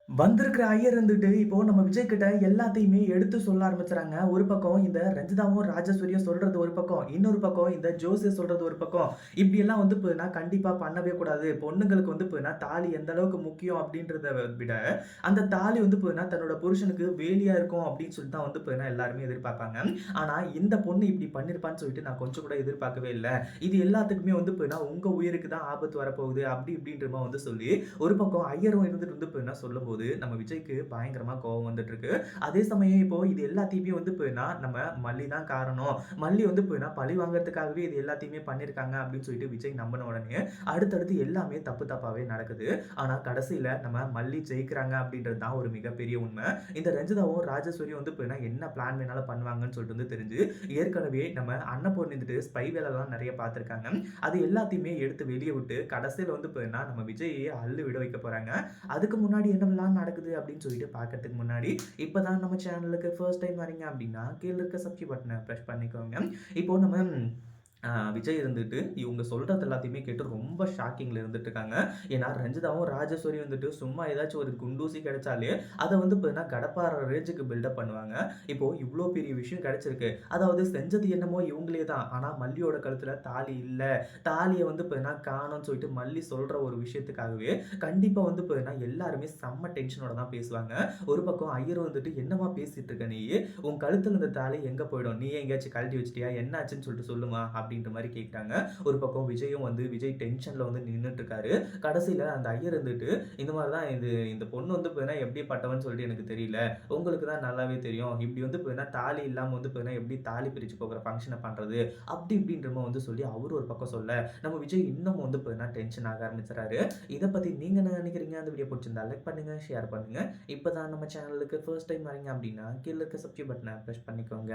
வந்திருக்கிற ஐயர் இருந்துட்டு, இப்போ நம்ம விஜய் கிட்ட எல்லாத்தையுமே எடுத்து சொல்ல ஆரம்பிச்சுறாங்க. ஒரு பக்கம் இந்த ரஞ்சிதாவும், ராஜேஸ்வரியும் சொல்றது ஒரு பக்கம். இன்னொரு பக்கம் இந்த ஜோசியர் சொல்றது ஒரு பக்கம். இப்படியெல்லாம் வந்து பார்த்தீங்கன்னா, கண்டிப்பா பண்ணவே கூடாது. பொண்ணுங்களுக்கு வந்து பார்த்தீங்கன்னா, தாலி எந்த அளவுக்கு முக்கியம் அப்படின்றத விட, அந்த தாலி வந்து பார்த்தீங்கன்னா, தன்னோட புருஷனுக்கு வேலியா இருக்கும் அப்படின்னு சொல்லிட்டு தான் வந்து பார்த்தீங்கன்னா, எல்லாருமே எதிர்பார்ப்பாங்க. ஆனா, இந்த பொண்ணு இப்படி பண்ணியிருப்பான்னு சொல்லிட்டு நான் கொஞ்சம் கூட எதிர்பார்க்கவே இல்ல. இது எல்லாத்துக்குமே வந்து பார்த்தீங்கன்னா, உங்க உயிருக்கு தான் ஆபத்து வரப்போகுது. அப்படி இப்படின்ற மாரி வந்து சொல்லி, ஒரு பக்கம் ஐயரும் இருந்துட்டு வந்து பார்த்தீங்கன்னா சொல்லும்போது, நம்ம விஜய்க்கு பயங்கரமா கோவம் வந்துட்டு இருக்கு. அதே சமயம் இப்போ இது எல்லாத்தையுமே வந்து பார்த்தீங்கன்னா, நம்ம மல்லி தான் காரணம். மல்லி வந்து பார்த்தீங்கன்னா, பழி வாங்குறதுக்காகவே இது எல்லாத்தையுமே பண்ணியிருக்காங்க அப்படின்னு சொல்லிட்டு விஜய் நம்பின உடனே, அடுத்தடுத்து எல்லாமே தப்பு தப்பாவே நடக்குது. ஆனா கடைசியில நம்ம மல்லி ஜெயிக்கிறாங்க அப்படின்றது தான் ஒரு மிகப்பெரிய உண்மை. இந்த ரஞ்சிதாவும், ராஜேஸ்வரியும் வந்து பார்த்தீங்கன்னா, என்ன பிளான் வேணாலும் பண்ணுவாங்கன்னு சொல்லிட்டு வந்து தெரிஞ்சு, ஏற்கனவே நம்ம அன்னபூர்ணி வந்துட்டு ஸ்பை வேலைலாம் நெறைய பார்த்துருக்காங்க. அது எல்லாத்தையுமே எடுத்து வெளிய விட்டு, கடைசியில வந்து பார்த்தீங்கன்னா, நம்ம விஜய்யயே அள்ளு விட வைக்க போறாங்க. அதுக்கு முன்னாடி என்னவெல்லாம் நடக்குது அப்படின்னு சொல்லிட்டு பார்க்கறதுக்கு முன்னாடி, இப்பதான் நம்ம சேனலுக்கு ஃபர்ஸ்ட் டைம் வரீங்க அப்படின்னா, கீழ இருக்க சப்ஸ்கிரைப் பட்டன பிரஸ் பண்ணிக்கோங்க. இப்போ நம்ம விஜய் இருந்துட்டு, இவங்க சொல்றது எல்லாத்தையுமே கேட்டு ரொம்ப ஷாக்கிங்ல இருந்துட்டு இருக்காங்க. ஏன்னா, ரஞ்சிதாவும், ராஜேஸ்வரியும் வந்துட்டு சும்மா ஏதாச்சும் ஒரு குண்டூசி கிடைச்சாலே, அத வந்து பார்த்தீங்கன்னா, கடப்பார ரேஞ்சுக்கு பில்டப் பண்ணுவாங்க. இப்போ இவ்ளோ பெரிய விஷயம் கிடைச்சிருக்கு. அதாவது செஞ்சது என்னமோ இவங்களே தான். ஆனா, மல்லியோட கழுத்துல தாலி இல்ல. தாலிய வந்து பார்த்தீங்கன்னா, காணோம்னு சொல்லிட்டு மல்லி சொல்ற ஒரு விஷயத்துக்காகவே, கண்டிப்பா வந்து பார்த்தீங்கன்னா, எல்லாருமே செம்ம டென்ஷனோட தான் பேசுவாங்க. ஒரு பக்கம் ஐயர் வந்துட்டு, "என்னம்மா பேசிட்டு இருக்க நீயி? உன் கழுத்துல இருந்த தாலி எங்க போயிடும்? நீயே எங்கேயாச்சும் கழட்டி வச்சுட்டியா? என்ன ஆச்சுன்னு சொல்லிட்டு சொல்லுமா?" அப்படின்ற மாரி கேட்குறாங்க. ஒரு பக்கம் விஜயும் வந்து விஜய் டென்ஷன்ல வந்து நின்னுட்டு இருக்காரு. கடைசியில அந்த ஐயர் இருந்துட்டு, "இந்த மாரி தான் இந்த பொண்ணு வந்து பார்த்தீங்கன்னா எப்படிப்பட்டவன்னு சொல்லிட்டு எனக்கு தெரியல. உங்களுக்கு தான் நல்லாவே தெரியும். இப்படி வந்து பார்த்தீங்கன்னா தாலி இல்லாம வந்து பார்த்தீங்கன்னா எப்படி தாலி பிரிச்சு கோக்குற ஃபங்ஷன பண்றது?" அப்படி இப்படின்ற மாரி வந்து சொல்லி அவரு ஒரு பக்கம் சொல்ல, நம்ம விஜய் இன்னும் வந்து பார்த்தீங்கன்னா டென்ஷன் ஆக ஆரம்பிச்சுறாரு. இத பத்தி நீங்க என்ன நினைக்கிறீங்க? அந்த வீடியோ புடிச்சிருந்தா லைக் பண்ணுங்க, ஷேர் பண்ணுங்க. இப்பதான் நம்ம சேனலுக்கு ஃபர்ஸ்ட் டைம் வரீங்க அப்படின்னா, கீழ இருக்க சப்ஸ்கிரைப் பட்டன பிரஸ் பண்ணிக்கோங்க.